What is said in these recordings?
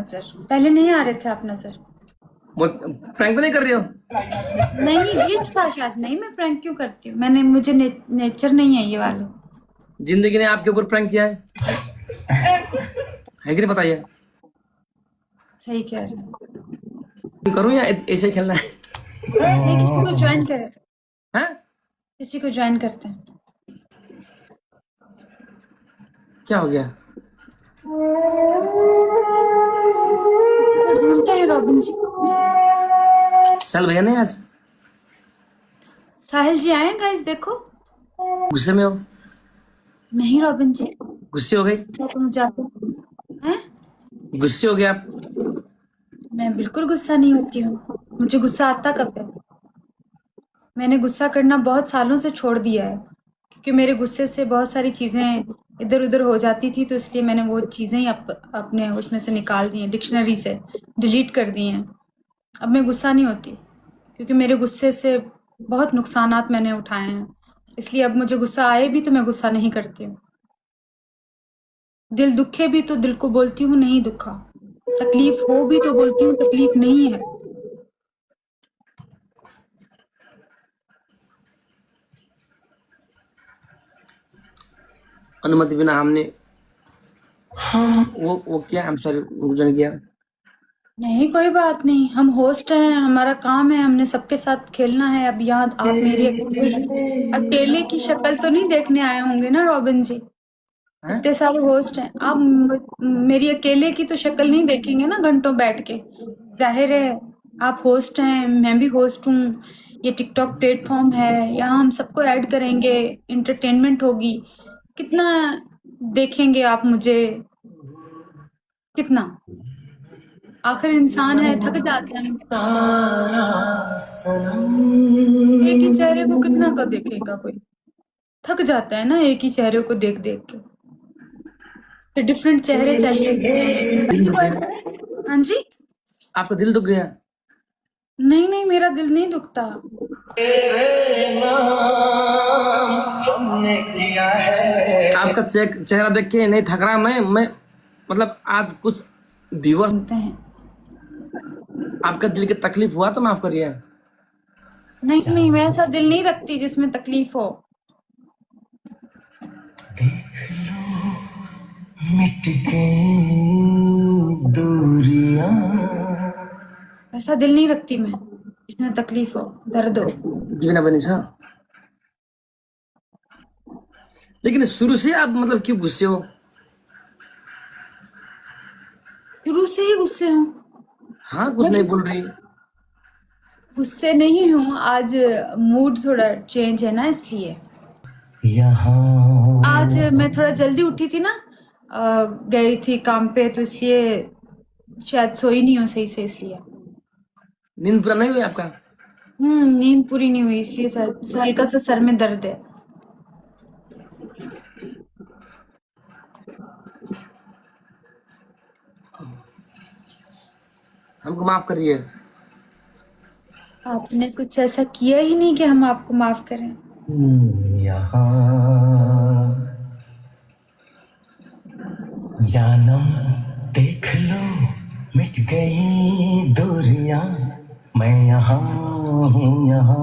नजर पहले नहीं आ रहे थे आप नजर। प्रैंक तो नहीं कर रही हो? नहीं ये था शायद। नहीं मैं प्रैंक क्यों करती हूँ, मैंने मुझे नेचर नहीं है ये वाले। जिंदगी ने आपके ऊपर प्रैंक किया है कि नहीं बताइए? सही कह रहे हैं। करूँ या ऐसे ही खेलना है? नहीं किसी को ज्वाइन करे, हैं? किसी को ज्वाइन करते हैं। क्या हो गया? ढूंढते हैं रॉबिन जी। साल भैया नहीं आज? साहिल जी आए गाइस देखो। गुस्से में हो? नहीं रॉबिन जी, गुस्से हो गई? क्या तुम जाते हैं? गुस्से हो गया आप? मैं बिल्कुल गुस्सा नहीं होती हूँ, मुझे गुस्सा आता कब है। मैंने गुस्सा करना बहुत सालों से छोड़ दिया है, क्योंकि मेरे गुस्से से बहुत सारी चीज़ें इधर उधर हो जाती थी, तो इसलिए मैंने वो चीज़ें ही अपने उसमें से निकाल दी हैं, डिक्शनरी से डिलीट कर दी हैं। अब मैं गुस्सा नहीं होती, क्योंकि मेरे गुस्से से बहुत नुकसानात मैंने उठाए हैं, इसलिए अब मुझे गुस्सा आए भी तो मैं गुस्सा नहीं करती हूँ। दिल दुखे भी तो दिल को बोलती हूँ नहीं दुखा, तकलीफ हो भी तो बोलती हूँ तकलीफ नहीं है। अनुमति बिना हमने वो किया, हम सॉरी ज्वाइन किया। नहीं कोई बात नहीं, हम होस्ट हैं, हमारा काम है, हमने सबके साथ खेलना है। अब यहाँ आप मेरी अकेले की शक्ल तो नहीं देखने आए होंगे ना रॉबिन जी? हैं? इतने सारे होस्ट हैं, आप मेरी अकेले की तो शक्ल नहीं देखेंगे ना घंटों बैठ के। जाहिर है आप होस्ट हैं, मैं भी होस्ट हूँ, ये टिकटॉक प्लेटफॉर्म है, यहाँ हम सबको ऐड करेंगे, एंटरटेनमेंट होगी। कितना देखेंगे आप मुझे, कितना? आखिर इंसान है, थक जाते हैं। एक ही चेहरे को कितना का देखेगा कोई? थक जाता है ना एक ही चेहरे को देख देख के, फिर डिफरेंट चेहरे चाहिए। दिल दुख गया? हाँ जी? आपका दिल दुख गया? नहीं नहीं मेरा दिल नहीं दुखता। आपका चेहरा देख के नहीं थक रहा मैं मतलब आज कुछ व्यूअर्स सुनते हैं। आपका दिल की तकलीफ हुआ तो माफ करिए। नहीं नहीं मैं ऐसा दिल नहीं रखती जिसमें तकलीफ हो। मिट गई दूरियां। ऐसा दिल नहीं रखती मैं जिसमें तकलीफ हो, दर्द हो। जीवना बनी छ। लेकिन शुरू से आप मतलब क्यों गुस्से हो? शुरू से ही गुस्से हूँ। हाँ कुछ नहीं बोल रही। गुस्से नहीं हूँ, आज मूड थोड़ा चेंज है ना इसलिए। यहाँ आज मैं थोड़ा जल्दी उठी थी ना, गई थी काम पे, तो इसलिए शायद सोई नहीं हूँ सही से, इसलिए। नींद पूरा नहीं हुई आपका? नींद पूरी नहीं हुई, इसलिए हल्का सा सर में दर्द है। हमको माफ करिए। आपने कुछ ऐसा किया ही नहीं कि हम आपको माफ करें। यहाँ जानम देख लो मिट गई दूरियां। मैं यहाँ हूँ, यहाँ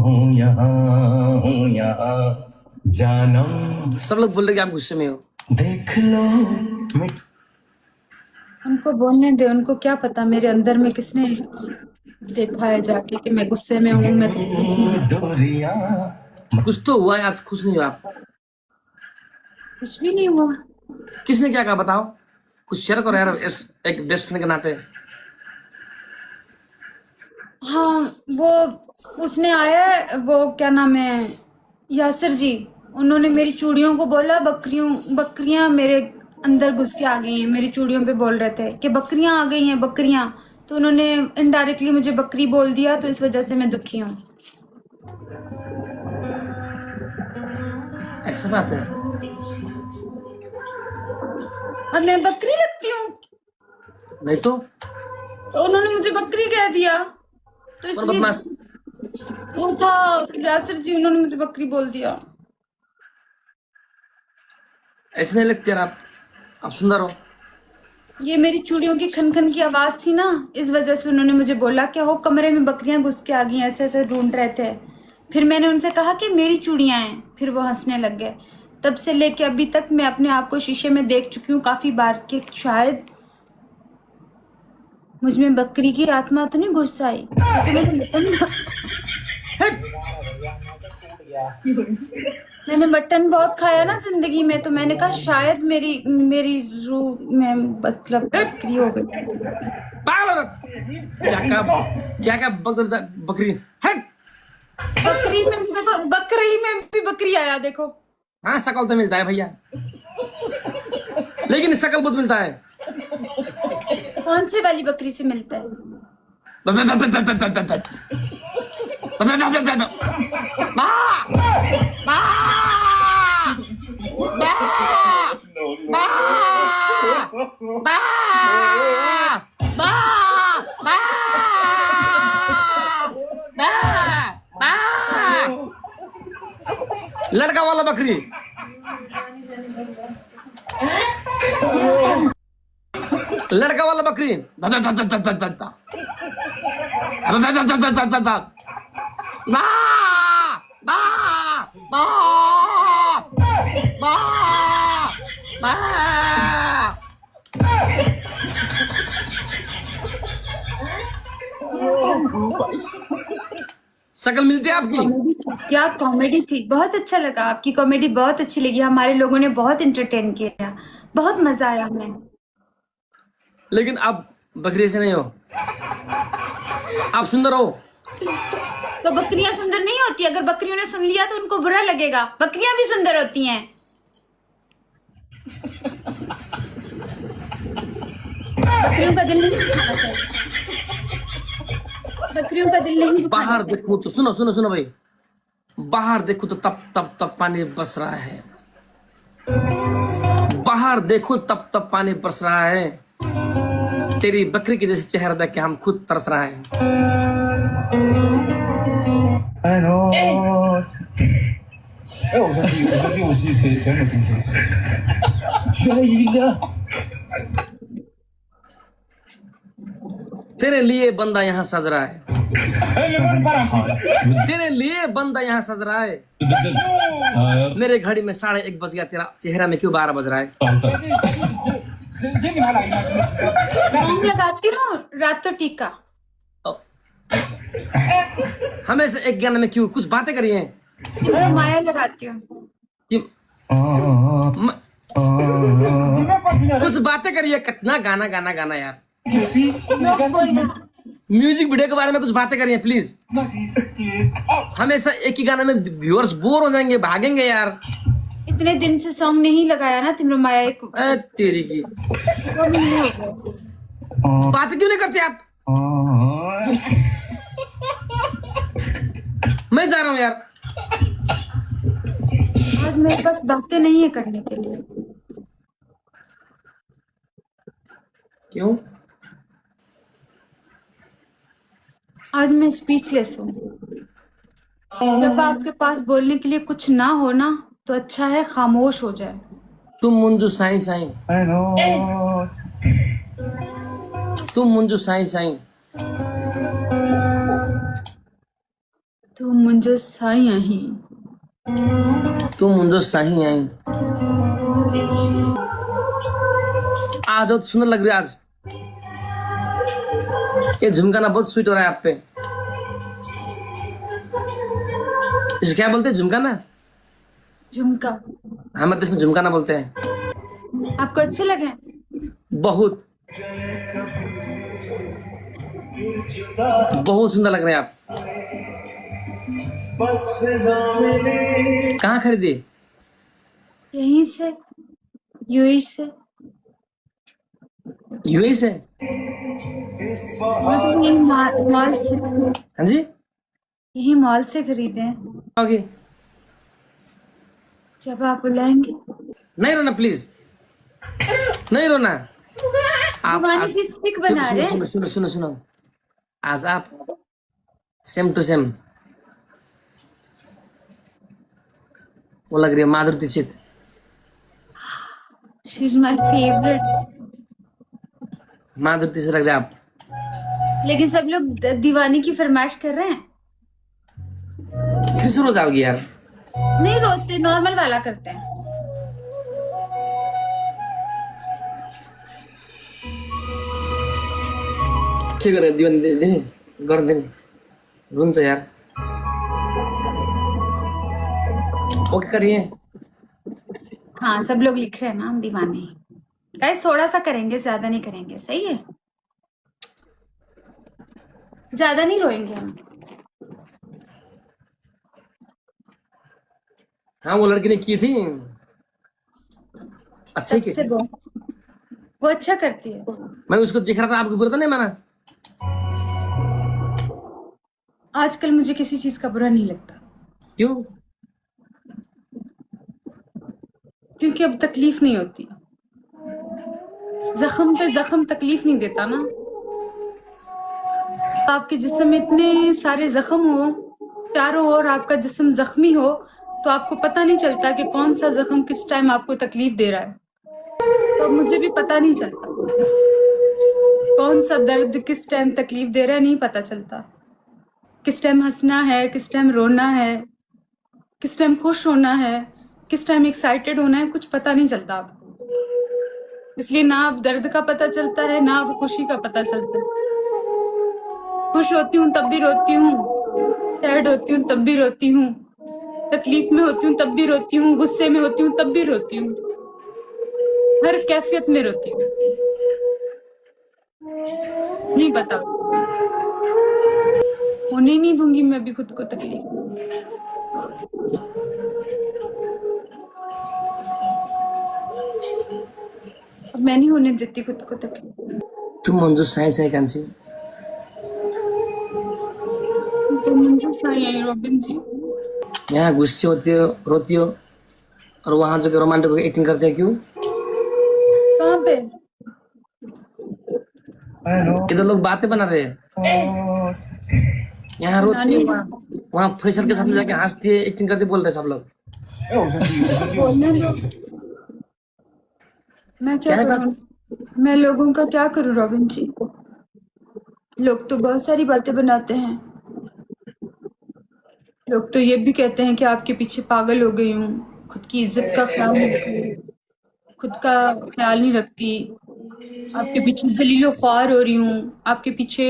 हूँ, यहाँ हूँ, यहाँ जानम सब लोग बोल रहे कि आप गुस्से में हो। देख लो मिट। उनको बोलने दे, उनको क्या पता मेरे अंदर में किसने देखा है जाके कि मैं गुस्से में हूँ। मैं दूरियां कुछ तो हुआ है आज, खुश नहीं हो आप? कुछ भी नहीं हुआ। किसने क्या कहा बताओ? कुछ शेयर करो यार, एक बेस्ट फ्रेंड के नाते। हाँ वो उसने आया, वो क्या नाम है, यासिर जी, उन्होंने मेरी चूड़ियों को बोला बकरियां मेरे अंदर घुस के आ गई हैं। मेरी चूड़ियों पे बोल रहे थे कि बकरियां आ गई हैं बकरियां, तो उन्होंने इनडायरेक्टली मुझे बकरी बोल दिया, तो इस वजह से मैं दुखी हूँ। ऐसा बात है? और मैं बकरी लगती हूँ? नहीं तो उन्होंने मुझे बकरी कह दिया, तो कौन इसलिए बदमाश? वो था यासिर जी, उन्होंने मुझे बकरी बोल दिया। ऐसे नहीं लगते यार आप सुंदर हो। ये मेरी चूड़ियों की खन खन की आवाज थी ना, इस वजह से उन्होंने मुझे बोला कि हो कमरे में बकरियां घुस के आ गई, ऐसे ऐसे ढूंढ रहे थे। फिर मैंने उनसे कहा कि मेरी चूड़ियां हैं, फिर वो हंसने लग गए। तब से लेके अभी तक मैं अपने आप को शीशे में देख चुकी हूँ काफी बार कि शायद मुझ में बकरी की आत्मा तो नहीं घुस आई। मैंने मटन बहुत खाया ना जिंदगी में, तो मैंने कहा शायद मेरी मेरी रूह में मतलब बकरी हो गई। पागल औरत, क्या क्या बकरी है। बकरी में भी बकरी आया देखो। हाँ शकल तो मिलता है भैया, लेकिन शकल बहुत मिलता है। कौन सी वाली बकरी से मिलता है? लड़का वाला बकरी, लड़का वाला बकरी। शकल मिलती है आपकी। क्या कॉमेडी थी, बहुत अच्छा लगा। आपकी कॉमेडी बहुत अच्छी लगी, हमारे लोगों ने बहुत एंटरटेन किया, बहुत मजा आया हमें। लेकिन आप बकरी से नहीं हो, आप सुंदर हो। तो बकरियां सुंदर नहीं होती? अगर बकरियों ने सुन लिया तो उनको बुरा लगेगा। बकरियां भी सुंदर होती हैं। बकरियों का दिल नहीं दुखाना चाहिए। बकरियों का दिल नहीं दुखाना बाहर चाहिए। देखो तो, सुनो सुनो सुनो भाई, बाहर देखो तो तब तब तब पानी बरस रहा है। बाहर देखो तब तब पानी बरस रहा है। तेरी बकरी के जैसे चेहरा देख के हम खुद तरस रहा है। I know。哎，我是谁没听说？原来一个。 तेरे लिए बंदा यहाँ सज रहा है, तेरे लिए बंदा यहाँ सज रहा है। मेरे घड़ी में 1:30 बज गया, तेरा चेहरा में क्यों 12 बज रहा है? मैं लगाती हूँ रात तो टीका। हमेशा एक गाने में क्यों कुछ बातें करी हैं? मैं माया लगाती हूँ। कि- कुछ बातें करिए, कितना गाना गाना गाना यार। म्यूजिक वीडियो के बारे में कुछ बातें करिए प्लीज। हमेशा एक ही गाने में व्यूअर्स बोर हो जाएंगे, भागेंगे यार। इतने दिन से सॉन्ग नहीं लगाया ना तिम्रो माया एक। तेरी की बातें क्यों नहीं करते आप? मैं जा रहा हूँ यार। आज मेरे पास बातें नहीं है करने के लिए। क्यों? आज मैं स्पीचलेस हूँ। जब आपके पास बोलने के लिए कुछ ना हो ना, तो अच्छा है खामोश हो जाए। तुम मुंजू साई साई, I know。 तुम मुंजू साई साई। तू मुंहिंजो साईं आहीं। तुम मुंजो साई आई। आज बहुत सुंदर लग रही है आज। ये झुमकाना बहुत स्वीट हो रहा है आप पे। इसे क्या बोलते हैं? झुमकाना? झुमका। हमारे देश में झुमकाना बोलते हैं। आपको अच्छे लगे? बहुत बहुत सुंदर लग रहे हैं आप। कहाँ खरीदी? यहीं से, यूएई से। यूएई से? यही मॉल से। हाँ जी, यही मॉल से खरीदे हैं। ओके। जब आप बुलाएंगे। नहीं रोना प्लीज, नहीं रोना। आप दीवाने आज की स्टिक बना रहे हैं। सुनो सुनो सुनो सुनो, आज आप सेम टू सेम वो लग रही है Madhuri Dixit. She is my favourite. Madhuri से लग रहे आप। लेकिन सब लोग दीवानी की फरमाइश कर रहे हैं। फिर शुरू हो जाओगी यार। नहीं रोते, नॉर्मल वाला करते हैं। के गरे दीवान दिने गर्न दिने रुन्छ यार। ओके करिए। हाँ, सब लोग लिख रहे हैं ना हम दीवाने हैं। गाइस थोड़ा सा करेंगे, ज्यादा नहीं करेंगे, सही है? ज्यादा नहीं रोएंगे हम। हाँ वो लड़की ने की थी, अच्छे की सबसे थी। वो अच्छा करती है। मैं उसको देख रहा था, आपको बुरा तो नहीं माना? आजकल मुझे किसी चीज का बुरा नहीं लगता, क्यों? क्योंकि अब तकलीफ नहीं होती। जख्म पे जख्म तकलीफ नहीं देता ना। आपके जिस्म में इतने सारे जख्म हो, चारों ओर आपका जिस्म जख्मी हो, तो आपको पता नहीं चलता कि कौन सा जख्म किस टाइम आपको तकलीफ दे रहा है। तो अब मुझे भी पता नहीं चलता कौन सा दर्द किस टाइम तकलीफ दे रहा है, नहीं पता चलता। किस टाइम हंसना है, किस टाइम रोना है, किस टाइम खुश होना है, किस टाइम एक्साइटेड होना है, कुछ पता नहीं चलता आपको। इसलिए ना अब दर्द का पता चलता है, ना अब खुशी का पता चलता है। खुश होती हूँ तब भी रोती हूँ, सैड होती हूँ तब भी रोती हूँ, तकलीफ में होती हूँ तब भी रोती हूँ, गुस्से में होती हूँ तब भी रोती हूँ, हर कैफियत में रोती हूँ। नहीं पता, होने नहीं दूंगी मैं भी खुद को तकलीफ। अब मैं नहीं होने देती खुद को तकलीफ। तुम मंजू साई साई कान्छी। तो मंजू साई आई रॉबिन जी। यहाँ गुस्से होती हो, रोती हो, और वहां जो रोमांटिक एक्टिंग करते हैं, क्यों? कहाँ पे? इधर लोग बातें बना रहे हैं, यहाँ रोती है, वहाँ फैसल के साथ में जाके हंसती है, एक्टिंग करती, बोल रहे सब लोग। बोलने दो, मैं क्या क्या करूँ? मैं लोगों का क्या करूँ रॉबिन जी? लोग तो बहुत सारी बातें बनाते हैं। लोग तो ये भी कहते हैं कि आपके पीछे पागल हो गई हूँ, खुद की इज्जत का ख्याल नहीं रखती, खुद का ख्याल नहीं रखती, आपके पीछे दलीलो ख्वार हो रही हूँ, आपके पीछे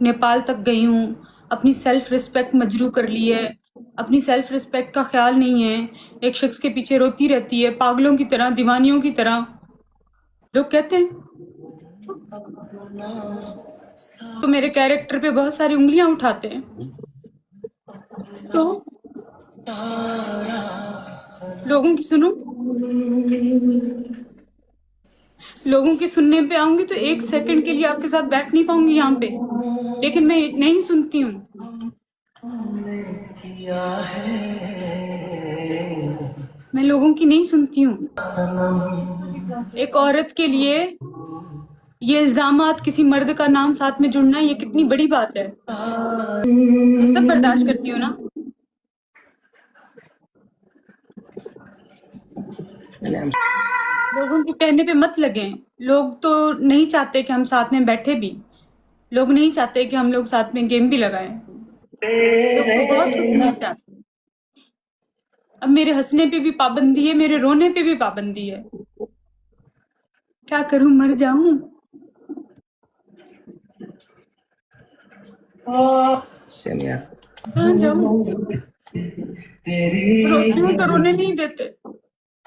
नेपाल तक गई हूँ, अपनी सेल्फ रिस्पेक्ट मजरू कर ली है, अपनी सेल्फ रिस्पेक्ट का ख्याल नहीं है, एक शख्स के पीछे रोती रहती है पागलों की तरह, दीवानियों की तरह। लोग कहते हैं तो मेरे कैरेक्टर पे बहुत सारी उंगलियां उठाते हैं। तो लोगों की सुनो, लोगों के सुनने पे आऊंगी तो एक सेकंड के लिए आपके साथ बैठ नहीं पाऊंगी यहाँ पे, लेकिन मैं नहीं सुनती हूँ। मैं लोगों की नहीं सुनती हूँ। एक औरत के लिए ये इल्जामात, किसी मर्द का नाम साथ में जुड़ना, ये कितनी बड़ी बात है। मैं सब बर्दाश्त करती हूँ ना। लोगों के कहने पे मत लगे। लोग तो नहीं चाहते कि हम साथ में बैठे भी, लोग नहीं चाहते कि हम लोग साथ में गेम भी लगाएं। लोग तो बहुत कुछ नहीं चाहते। अब मेरे हंसने पे भी पाबंदी है, मेरे रोने पे भी पाबंदी है। क्या करूं, मर जाऊं? सेम यार। कहाँ जाऊं? रोती हूँ तो रोने नहीं देते,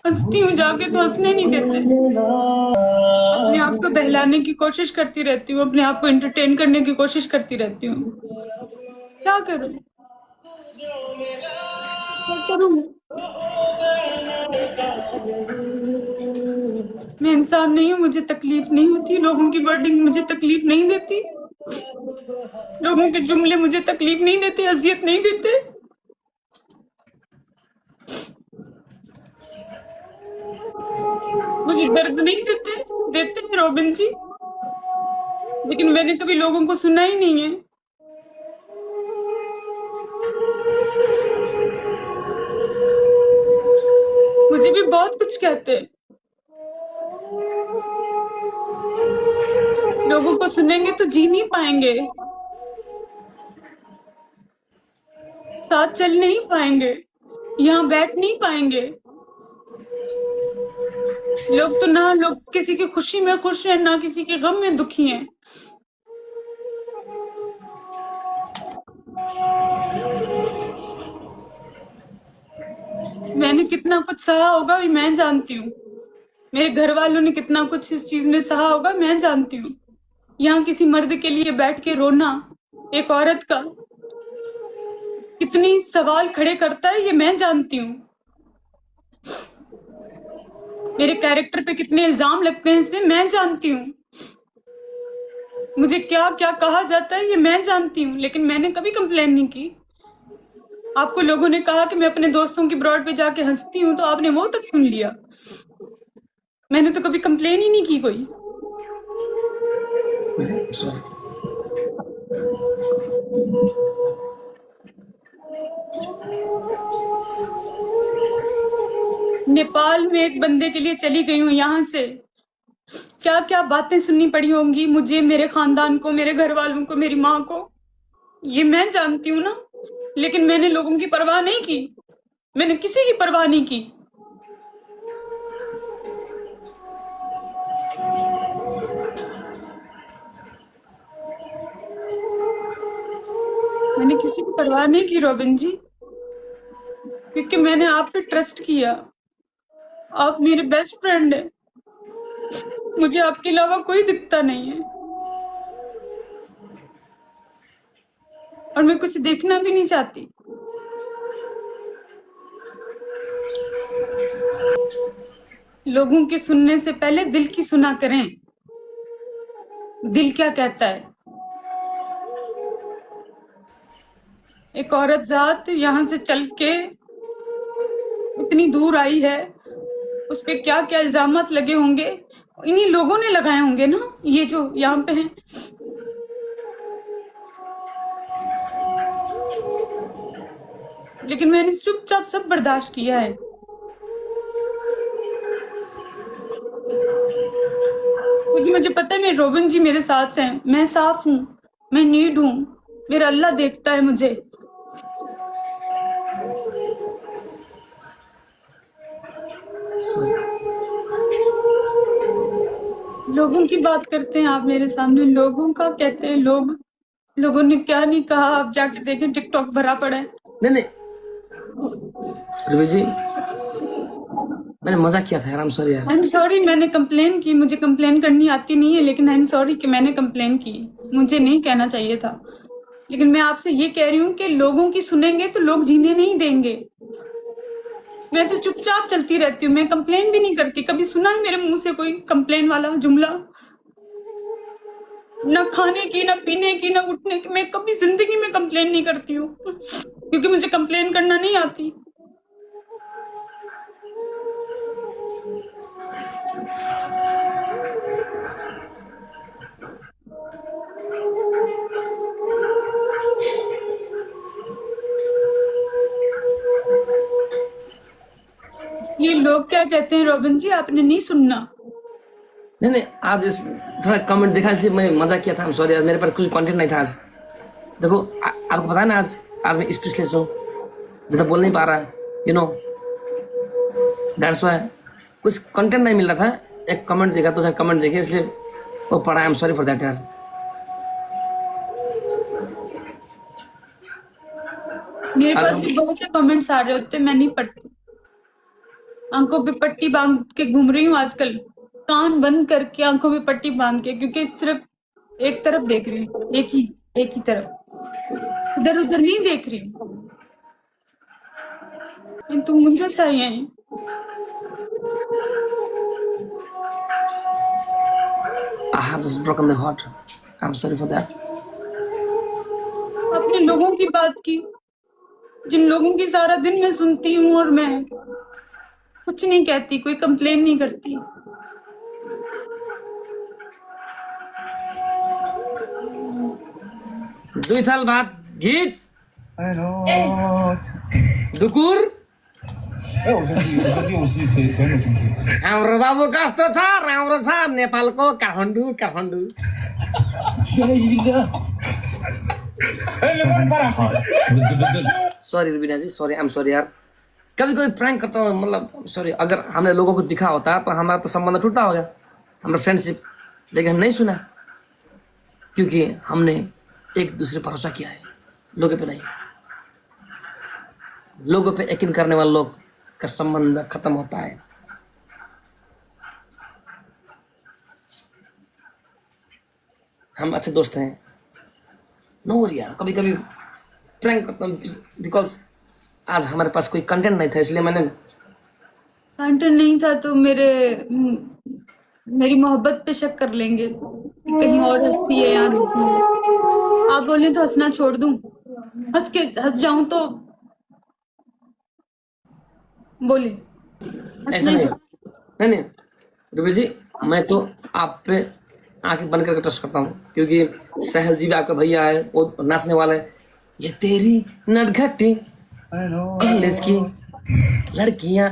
हंसती हूँ जाके तो हंसने नहीं देते। अपने आप को बहलाने की कोशिश करती रहती हूँ, अपने आप को एंटरटेन करने की कोशिश करती रहती हूँ। क्या करूं? क्या करूं? मैं इंसान नहीं हूँ, मुझे तकलीफ नहीं होती। लोगों की वर्डिंग मुझे तकलीफ नहीं देती, लोगों के जुमले मुझे तकलीफ नहीं देते, अजियत नहीं देते। मुझे दर्द नहीं देते, देते हैं रॉबिन जी, लेकिन मैंने कभी लोगों को सुना ही नहीं है। मुझे भी बहुत कुछ कहते हैं, लोगों को सुनेंगे तो जी नहीं पाएंगे, साथ चल नहीं पाएंगे, यहाँ बैठ नहीं पाएंगे। लोग किसी की खुशी में खुश हैं, ना किसी के गम में दुखी हैं। मैंने कितना कुछ सहा होगा ये मैं जानती हूँ। मेरे घर वालों ने कितना कुछ इस चीज में सहा होगा मैं जानती हूँ। यहाँ किसी मर्द के लिए बैठ के रोना एक औरत का कितनी सवाल खड़े करता है ये मैं जानती हूँ। मेरे कैरेक्टर पे कितने इल्जाम लगते हैं इसमें मैं जानती हूँ। मुझे क्या क्या कहा जाता है ये मैं जानती हूँ, लेकिन मैंने कभी कंप्लेन नहीं की। आपको लोगों ने कहा कि मैं अपने दोस्तों की ब्रॉड पे जाके हंसती हूँ, तो आपने वो तक सुन लिया। मैंने तो कभी कंप्लेन ही नहीं की कोई। सॉरी। नेपाल में एक बंदे के लिए चली गई हूँ, यहाँ से क्या क्या बातें सुननी पड़ी होंगी मुझे, मेरे खानदान को, मेरे घर वालों को, मेरी माँ को, ये मैं जानती हूँ ना। लेकिन मैंने लोगों की परवाह नहीं की, मैंने किसी की परवाह नहीं की। मैंने किसी की परवाह नहीं की रॉबिन जी, क्योंकि मैंने आप पे ट्रस्ट किया। आप मेरे बेस्ट फ्रेंड हैं, मुझे आपके अलावा कोई दिखता नहीं है, और मैं कुछ देखना भी नहीं चाहती। लोगों के सुनने से पहले दिल की सुना करें, दिल क्या कहता है। एक औरत जात यहाँ से चल के इतनी दूर आई है, उस पे क्या क्या इल्जामात लगे होंगे, इन्हीं लोगों ने लगाए होंगे ना, ये जो यहाँ पे हैं। लेकिन मैंने चुपचाप सब बर्दाश्त किया है। क्योंकि मुझे पता है मेरे रॉबिन जी मेरे साथ हैं, मैं साफ हूँ, मैं नीड हूँ, मेरा अल्लाह देखता है मुझे। लोगों की बात करते हैं आप मेरे सामने, लोगों का कहते हैं लोगों ने क्या नहीं कहा, आप जाके देखें, टिकटॉक भरा पड़ा है। नहीं रवि जी, मैंने मजाक किया था यार, सॉरी यार। आई एम सॉरी, मैंने कंप्लेन की, मुझे कंप्लेन करनी आती नहीं है, लेकिन आई एम सॉरी कि मैंने कंप्लेन की, मुझे नहीं कहना चाहिए था। लेकिन मैं आपसे ये कह रही हूँ कि लोगों की सुनेंगे तो लोग जीने नहीं देंगे। मैं तो चुपचाप चलती रहती हूँ, मैं कंप्लेन भी नहीं करती। कभी सुना है मेरे मुंह से कोई कंप्लेन वाला जुमला? ना खाने की, ना पीने की, ना उठने की, मैं कभी जिंदगी में कंप्लेन नहीं करती हूँ, क्योंकि मुझे कंप्लेन करना नहीं आती। ये लोग क्या कहते हैं रॉबिन जी, आपने नहीं सुनना। नहीं आज इस थोड़ा कमेंट देखा इसलिए मैं मजाक किया था, सॉरी यार, मेरे पास कोई कंटेंट नहीं था आज। देखो आपको पता है ना, आज मैं स्पीचलेस हूँ, ज़्यादा बोल नहीं पा रहा, यू नो दैट्स व्हाई कुछ कंटेंट नहीं मिल रहा था। एक कमेंट देखा तो कमेंट देखे इसलिए वो पढ़ा, आई एम सॉरी फॉर दैट यार। मेरे पास भी बहुत से कमेंट्स आ रहे होते, मैं नहीं पढ़ती। आंखों पे पट्टी बांध के घूम रही हूँ आजकल, कान बंद करके आंखों पे पट्टी बांध के, क्योंकि सिर्फ एक तरफ देख रही हूँ, एक ही तरफ, इधर उधर नहीं देख रही हूँ। तुम मुझे सही है। I have just broken the heart. I'm sorry for that. अपने लोगों की बात की, जिन लोगों की सारा दिन मैं सुनती हूँ, और मैं कुछ नहीं कहती, कोई कंप्लेन नहीं करती। 2 थाल भात घिच Hello. ढुकुर। Eh, 我兄弟，我兄弟谁没兄弟？ हाम्रो बाबु कस्तो छ, राम्रो छ नेपालको Kathmandu. Ya ilah. Lemon parah. Betul betul. Sorry Rubina ji, sorry, I am sorry यार। कभी कभी प्रैंक करता हूँ, मतलब सॉरी, अगर हमने लोगों को दिखा होता तो हमारा तो संबंध टूटा होगा, हमारा फ्रेंडशिप, लेकिन हम नहीं सुना क्योंकि हमने एक दूसरे पर भरोसा किया है, लोगों पे नहीं। लोगों पे यकीन करने वाले लोग का संबंध खत्म होता है। हम अच्छे दोस्त हैं, नो वरी यार। कभी कभी प्रैंक करता हूँ बिकॉज आज हमारे पास कोई कंटेंट नहीं था, इसलिए मैंने कंटेंट नहीं था तो मेरी मोहब्बत पे शक कर लेंगे कि कहीं और हंसती है या नहीं। आप बोले तो हंसना छोड़ दूं, हंस जाऊं तो बोले ऐसा हंसना नहीं। छोड़। नहीं रूबी जी, मैं तो आप पे आंखें बंद करके ट्रस्ट करता हूँ, क्योंकि सहल जी भी आपका भैया है, वो नाचने वाला है। ये तेरी नटखटी कॉलेज की लड़कियां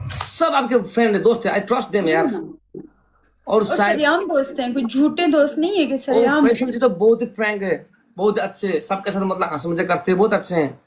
सब आपके फ्रेंड है, दोस्त है, आई ट्रस्ट देम यार। और और शायद सरेआम दोस्त हैं, कोई झूठे दोस्त नहीं है कि सरेआम। फैशन जी तो बहुत ही फ्रैंक है, बहुत अच्छे, सबके साथ मतलब हंस मजाक करते हैं, बहुत अच्छे हैं।